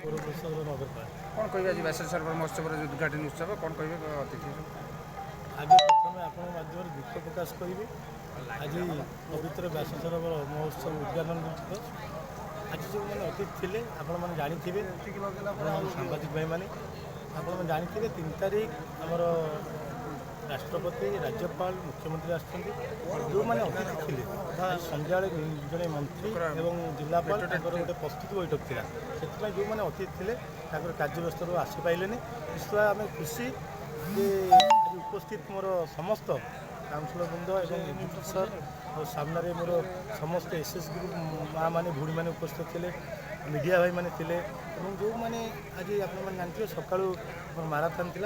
नगर पाल कौन कहे आज व्यास सरोवर महोत्सव उद्घाटन उत्सव कौन कहे अतिथि आज प्रथम आपण माध्यम दुख प्रकाश करी आज पवित्र व्यास सरोवर महोत्सव उद्घाटन आज जो मैंने अतिथि थे आपण मैंने जाथे सांबादिक भाई मैंने आपण जाथे 3 तारीख आमर राष्ट्रपति राज्यपाल मुख्यमंत्री आसुँच जो मैंने अतिथि थे संध्या जड़े मंत्री और जिलापाल गोटे प्रस्तुति बैठक थी से जो मैंने अतिथि थे कार्य व्यस्त आसीपारे निश्चित आम खुशी आज उपस्थित मोर समस्त काउंसिलर बृंद और सर और सामने मोर समस्त एसएस ग्रुप माँ मैंने भूणी मैंने उपस्थित थे मीडिया भाई मैंने थे जो मैंने आज आप जानते सका माराथन थी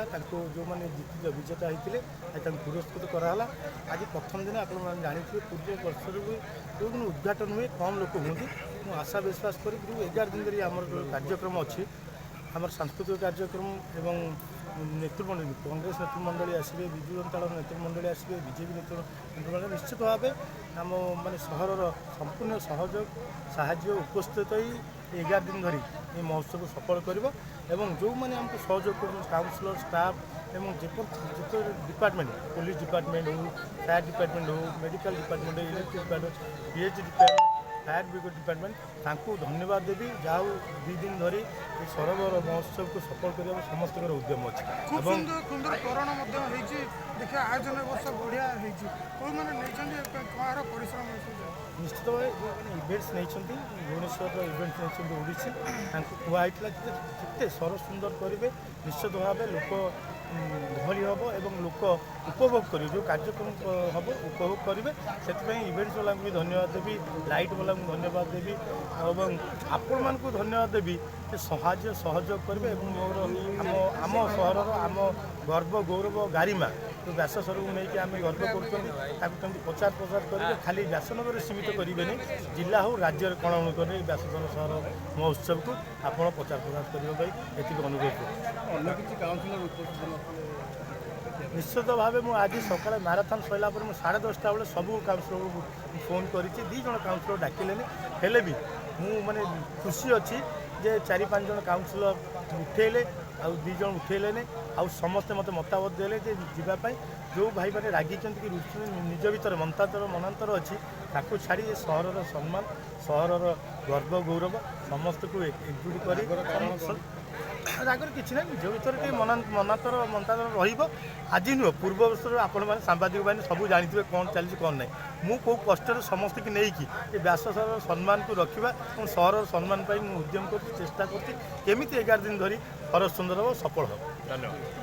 जो मैंने जीत विजेता होते आज पुरस्कृत कराला आज प्रथम दिन आप जानते पूर्व वर्ष जो दिन उद्घाटन हुए कम लोक हूँ मुझे आशा विश्वास कर जो 11 दिन धरी आम कार्यक्रम अच्छी आम सांस्कृतिक कार्यक्रम एवं नेतृमंडली कांग्रेस नेतृमंडली आसवे विजु जनता दल नेतृमंडली आसवे बीजेपी नेतृमंडली निश्चित भाव आम मानने सहर संपूर्ण सहयोग साहाय्य उपस्थित ही 11 दिन धरी ये महोत्सव सफल कर जो मैंने आमको सहयोग कर काउंसिलर स्टाफ एवं जो डिपार्टमेंट पुलिस डिपार्टमेंट हो फायर डिपार्टमेंट हो medical department electric department PhD department fire brigade department तांको धन्यवाद देवी जाऊ 2 दिन धरी ये सरोवर महोत्सव को सफल करने समस्त उद्यम अच्छे सुंदर करण देखिए आयोजन वर्ष बढ़िया परिश्रम निश्चित भाव इवेंट्स नहीं भुवनेश्वर इवेंट्स नहीं ओडिसी कहला जिते सर सुंदर करेंगे निश्चित भाव लोक गहली हम और लोक उपभोग करेंगे जो कार्यक्रम हम उपभोग करेंगे से इवेंट्स वाला भी धन्यवाद देवी लाइट वाला धन्यवाद देवी और आपण मान धन्यवाद देवी साहाय्य सहयोग करेंगे मोर आम सहर आम गर्व गौरव गारिमा जो व्यास सरोवर नहीं कि आम गर्व कर प्रचार प्रसार करेंगे खाली व्यासनगर सीमित करेंगे जिला हो राज्य कण अनुकर व्यास सरोवर महोत्सव को आप प्रचार प्रसार करने ये अनुरोध निश्चित भाव मुझे आज सकाल मैराथन सरला 10:30 बेले सबू काउंसिलर फोन कर 2 जन काउंसिलर डाकिले हेले भी माने खुशी अच्छी जे 4-5 जन काउंसिलर उठेले आ 2 जन उठेले आ समस्ते मत मतामत देले जे जीवाई जो भाई मैंने रागी कि निज भर मनांतर अच्छी ताकू छाड़ी सहर सम्मान सहर गर्व गौरव समस्त को एकजुट कर रागर किसी ना निज भर मनांतर आज नुह पूर्व वर्ष आपण मैंने सांबादिक मैंने सब जानते कौन चलती कौन ना मु कौ कष्ट समस्त की नहीं कि व्यास सरोवर सम्मान को रखा और सहर सम्मान उद्यम कर चेष्टा करमी 11 दिन धरी हर सुंदर सफल हो। धन्यवाद।